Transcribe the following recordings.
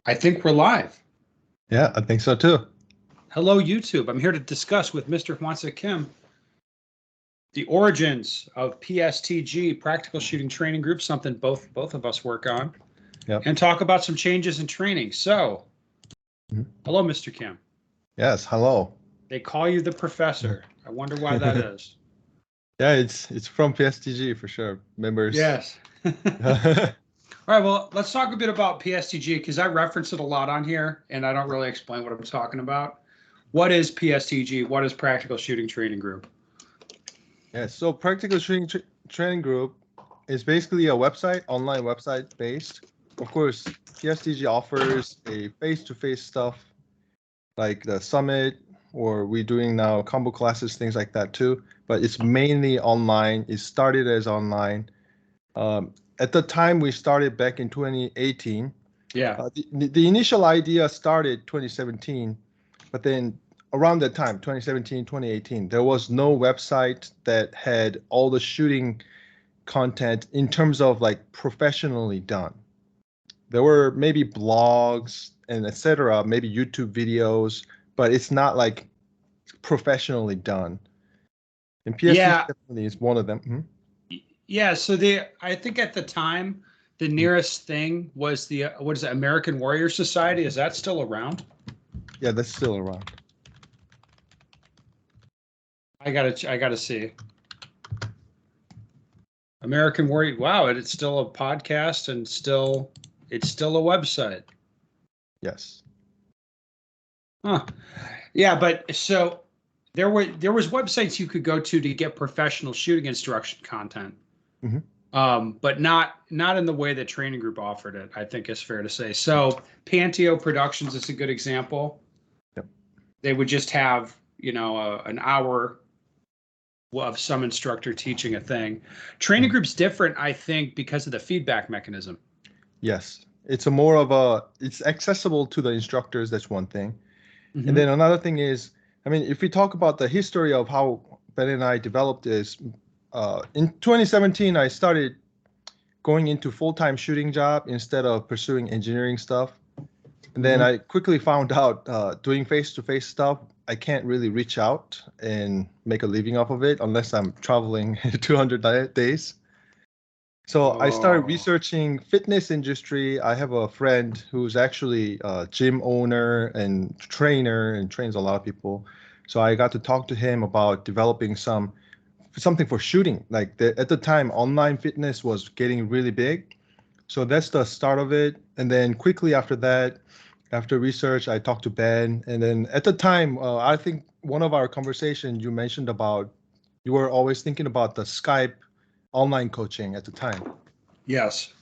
I think we're live. Yeah, I think so too. Hello, YouTube. I'm here to discuss with Mr. Hwansa Kim the origins of PSTG, Practical Shooting Training Group, something both of us work on, Yep. and talk about some changes in training. So, hello, Mr. Kim. Yes, hello. They call you the professor. I wonder why that is. Yeah, it's from PSTG for sure. Members. Yes. All right, well, let's talk a bit about PSTG because I reference it a lot on here and I don't really explain what I'm talking about. What is PSTG? What is Practical Shooting Training Group? Yeah, so Practical Shooting Training Group is basically a website, online website based. Of course, PSTG offers a face-to-face stuff like the summit, or we're doing now combo classes, things like that too. But it's mainly online. It started as online. At the time we started back in 2018. Yeah. The initial idea started 2017, but then around that time, 2017, 2018, there was no website that had all the shooting content in terms of like professionally done. There were maybe blogs and etc., maybe YouTube videos, but it's not like professionally done. And PSTG definitely is one of them. Yeah, so I think at the time the nearest thing was the what is it, American Warrior Society? Is that still around? Yeah, that's still around. I gotta see. American Warrior. Wow, it's still a podcast and it's still a website. Yes. Huh. Yeah, but so there was websites you could go to get professional shooting instruction content. But not in the way that Training Group offered it, I think is fair to say. So Panteo Productions is a good example. Yep. They would just have, an hour of some instructor teaching a thing. Training Group's different, I think, because of the feedback mechanism. Yes. It's it's accessible to the instructors. That's one thing. And then another thing is, I mean, if we talk about the history of how Ben and I developed this, in 2017, I started going into full-time shooting job instead of pursuing engineering stuff. And then I quickly found out doing face-to-face stuff, I can't really reach out and make a living off of it unless I'm traveling 200 days. So I started researching fitness industry. I have a friend who's actually a gym owner and trainer and trains a lot of people. So I got to talk to him about developing something for shooting. Like at the time, online fitness was getting really big. So that's the start of it. And then quickly after that, after research, I talked to Ben. And then at the time, I think one of our conversation you mentioned about you were always thinking about the Skype online coaching at the time. Yes.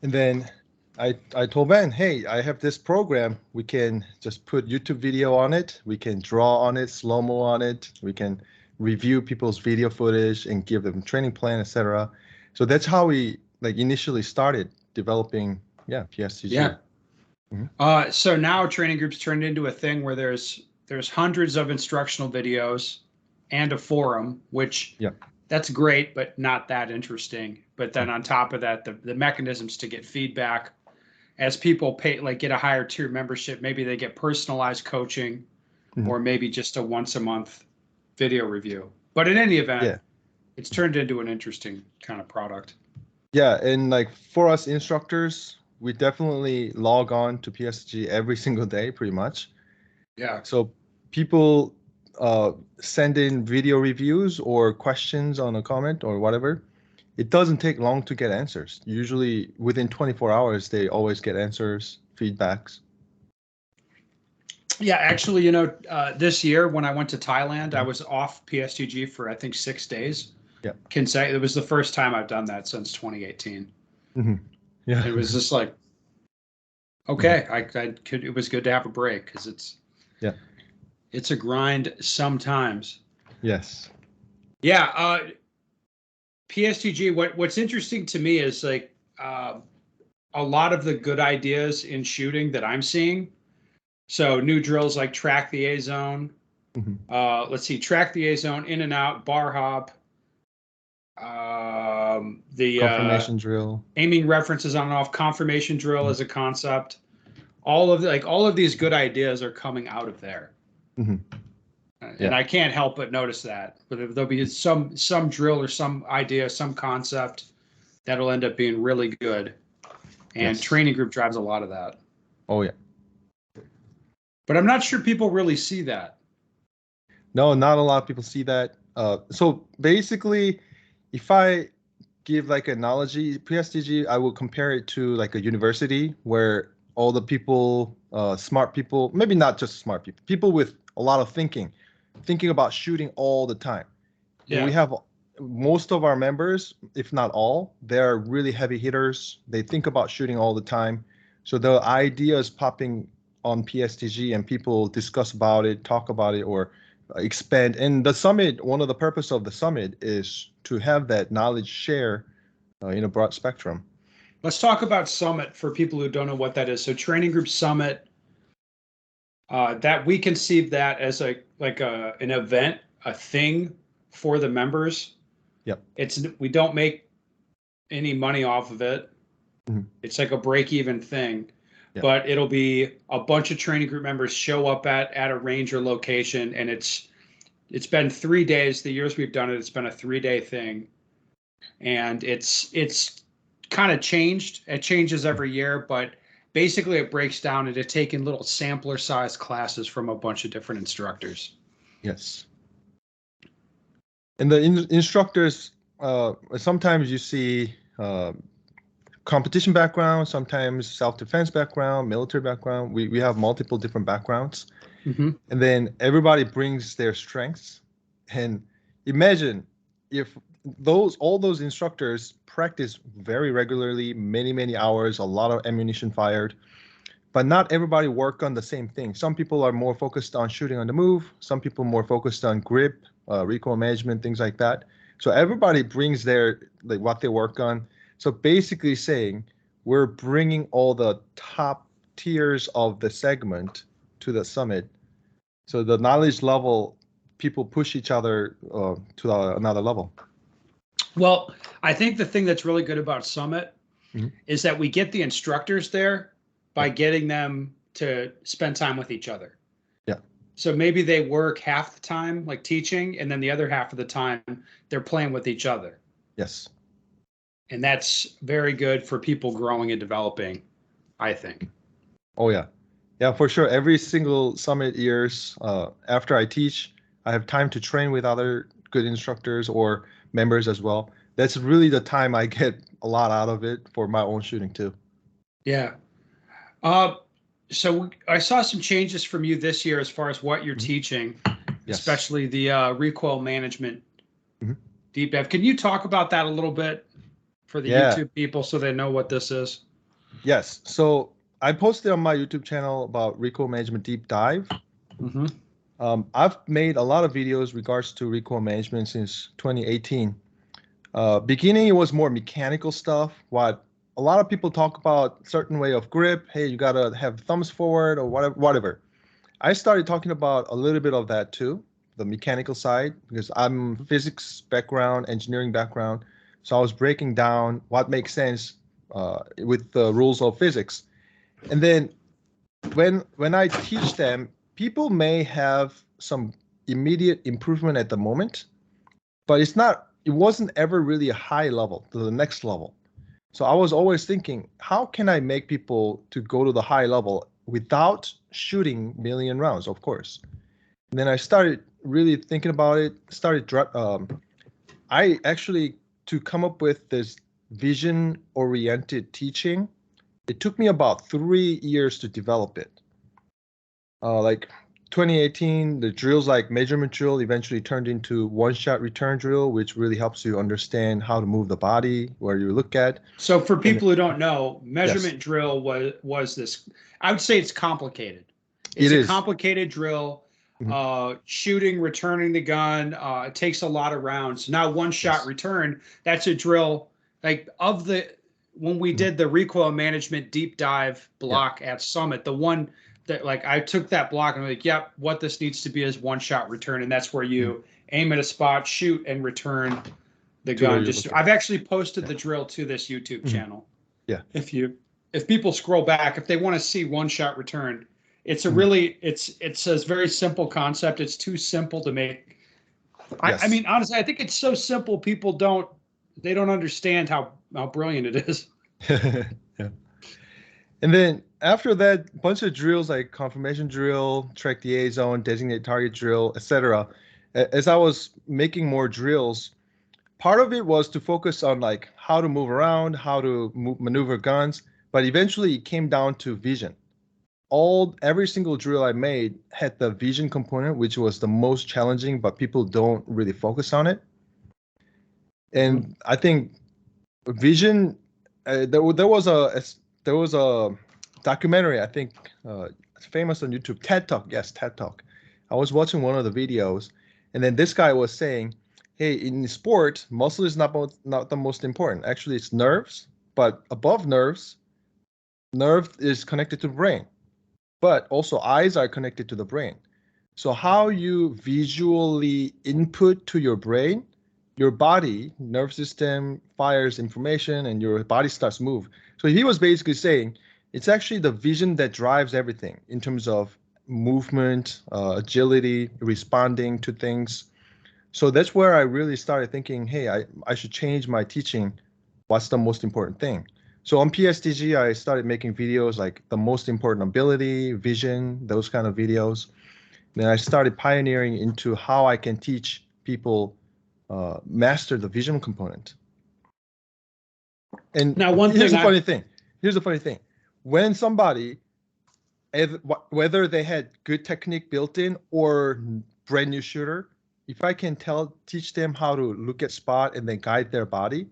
And then I told Ben, hey, I have this program. We can just put YouTube video on it. We can draw on it, slow-mo on it. We can review people's video footage and give them training plan, etc. So that's how we like initially started developing, PSTG. Yeah. So now Training Group's turned into a thing where there's hundreds of instructional videos and a forum, which that's great, but not that interesting. But then on top of that, the mechanisms to get feedback as people pay, like get a higher tier membership, maybe they get personalized coaching or maybe just a once a month video review. But in any event, it's turned into an interesting kind of product. Yeah, and like for us instructors, we definitely log on to PSTG every single day, pretty much. Yeah. So people send in video reviews or questions on a comment or whatever. It doesn't take long to get answers. Usually within 24 hours, they always get answers, feedbacks. Yeah, actually, this year when I went to Thailand, I was off PSTG for I think 6 days. Yeah. Can say it was the first time I've done that since 2018. Yeah. It was just like, okay, it was good to have a break because it's a grind sometimes. Yes. Yeah. PSTG, what's interesting to me is like a lot of the good ideas in shooting that I'm seeing. So new drills like track the A zone. Let's see, track the A zone, in and out, bar hop. The confirmation drill, aiming references on and off, confirmation drill as a concept. all of these good ideas are coming out of there. And I can't help but notice that. But there'll be some drill or some idea, some concept that'll end up being really good. And training group drives a lot of that. Oh, yeah. But I'm not sure people really see that. No, not a lot of people see that. So basically, if I give like an analogy, PSTG, I will compare it to like a university where all the people, smart people, maybe not just smart people, people with a lot of thinking about shooting all the time. Yeah. We have most of our members, if not all, they're really heavy hitters. They think about shooting all the time. So the ideas popping on PSTG and people discuss about it, talk about it, or expand. And the summit, one of the purpose of the summit is to have that knowledge share in a broad spectrum. Let's talk about summit for people who don't know what that is. So training group summit, that we conceive that as an event, a thing for the members. Yep. We don't make any money off of it. It's like a break-even thing. Yep. But it'll be a bunch of training group members show up at a range or location, and it's been 3 days. The years we've done it, it's been a 3-day thing, and it's kind of changed. It changes every year, but basically it breaks down into taking little sampler size classes from a bunch of different instructors. Yes. And the instructors, sometimes you see competition background, sometimes self-defense background, military background. We have multiple different backgrounds. And then everybody brings their strengths. And imagine if all those instructors practice very regularly, many hours, a lot of ammunition fired, but not everybody work on the same thing. Some people are more focused on shooting on the move. Some people more focused on grip, recoil management, things like that. So everybody brings what they work on. So basically saying we're bringing all the top tiers of the segment to the summit. So the knowledge level, people push each other to another level. Well, I think the thing that's really good about Summit is that we get the instructors there by getting them to spend time with each other. Yeah. So maybe they work half the time like teaching, and then the other half of the time they're playing with each other. Yes. And that's very good for people growing and developing, I think. Oh, yeah. Yeah, for sure. Every single summit years, after I teach, I have time to train with other good instructors or members as well. That's really the time I get a lot out of it for my own shooting too. Yeah. So I saw some changes from you this year as far as what you're teaching, especially the recoil management deep dive. Can you talk about that a little bit for the YouTube people so they know what this is? Yes. So I posted on my YouTube channel about recoil management deep dive. I've made a lot of videos regards to recoil management since 2018. Beginning, it was more mechanical stuff. What a lot of people talk about, certain way of grip. Hey, you gotta have thumbs forward or whatever. I started talking about a little bit of that too, the mechanical side, because I'm physics background, engineering background. So I was breaking down what makes sense with the rules of physics. And then when I teach them, people may have some immediate improvement at the moment, but it wasn't ever really a high level to the next level. So I was always thinking, how can I make people to go to the high level without shooting million rounds, of course. And then I started really thinking about it, I actually, to come up with this vision-oriented teaching, it took me about 3 years to develop it. Like 2018, the drills like measurement drill eventually turned into one-shot return drill, which really helps you understand how to move the body, where you look at. So for people who don't know, measurement drill was this, I would say it's complicated. It's a complicated drill. Shooting, returning the gun, it takes a lot of rounds. Now one-shot return, that's a drill like when we did the recoil management deep dive block at Summit, the one that like I took that block and I'm like, yep, what this needs to be is one-shot return, and that's where you aim at a spot, shoot, and return the gun. I've actually posted the drill to this YouTube channel. Yeah. If you if people scroll back, if they want to see one shot return, it's a really, it's a very simple concept. It's too simple to make. Yes. I mean, honestly, I think it's so simple. People don't understand how brilliant it is. Yeah. And then after that, bunch of drills like confirmation drill, track the A zone, designate target drill, etc. As I was making more drills, part of it was to focus on like how to move around, how to maneuver guns, but eventually it came down to vision. Every single drill I made had the vision component, which was the most challenging, but people don't really focus on it. And I think vision, there was a documentary, I think, it's famous on YouTube, TED Talk. Yes, TED Talk. I was watching one of the videos, and then this guy was saying, hey, in sport, muscle is not the most important. Actually, it's nerves, but above nerve is connected to the brain, but also eyes are connected to the brain. So how you visually input to your brain, your body, nerve system fires information and your body starts to move. So he was basically saying it's actually the vision that drives everything in terms of movement, agility, responding to things. So that's where I really started thinking, hey, I should change my teaching. What's the most important thing? So on PSTG, I started making videos like the most important ability, vision, those kind of videos. Then I started pioneering into how I can teach people master the vision component. And now, here's the funny thing. Here's the funny thing. When somebody, whether they had good technique built in or brand new shooter, if I can teach them how to look at spot and then guide their body,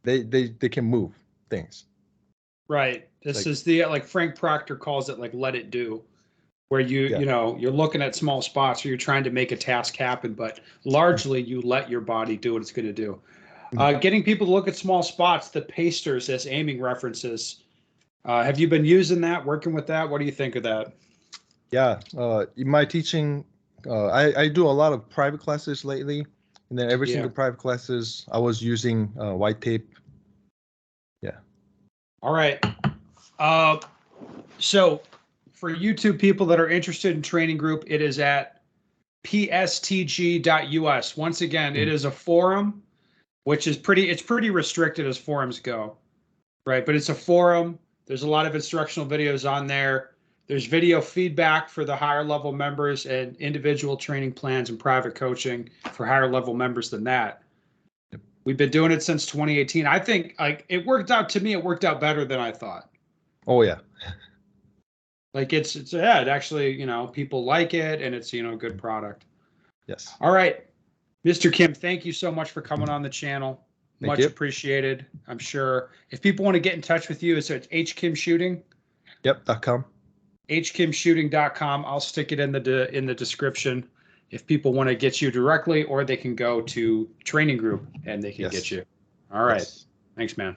they can move things. Right. This is the, like Frank Proctor calls it, like let it do, where you know, you're looking at small spots or you're trying to make a task happen, but largely you let your body do what it's going to do. Getting people to look at small spots, the pasters as aiming references. Have you been using that, working with that? What do you think of that? Yeah. In my teaching, I do a lot of private classes lately. And then every single private classes, I was using white tape. Yeah. All right. So for YouTube people that are interested in training group, it is at pstg.us. Once again, it is a forum, which is pretty restricted as forums go, right? But it's a forum. There's a lot of instructional videos on there. There's video feedback for the higher level members and individual training plans and private coaching for higher level members than that. We've been doing it since 2018. I think like it worked out better than I thought. Oh yeah. Like it actually, you know, people like it and it's, you know, a good product. Yes. All right. Mr. Kim, thank you so much for coming on the channel. Much appreciated. I'm sure if people want to get in touch with you, so it's Hkimshooting. Yep. .com. Hkimshooting.com. I'll stick it in the description if people want to get you directly, or they can go to Training Group and they can get you. All right. Thanks, man.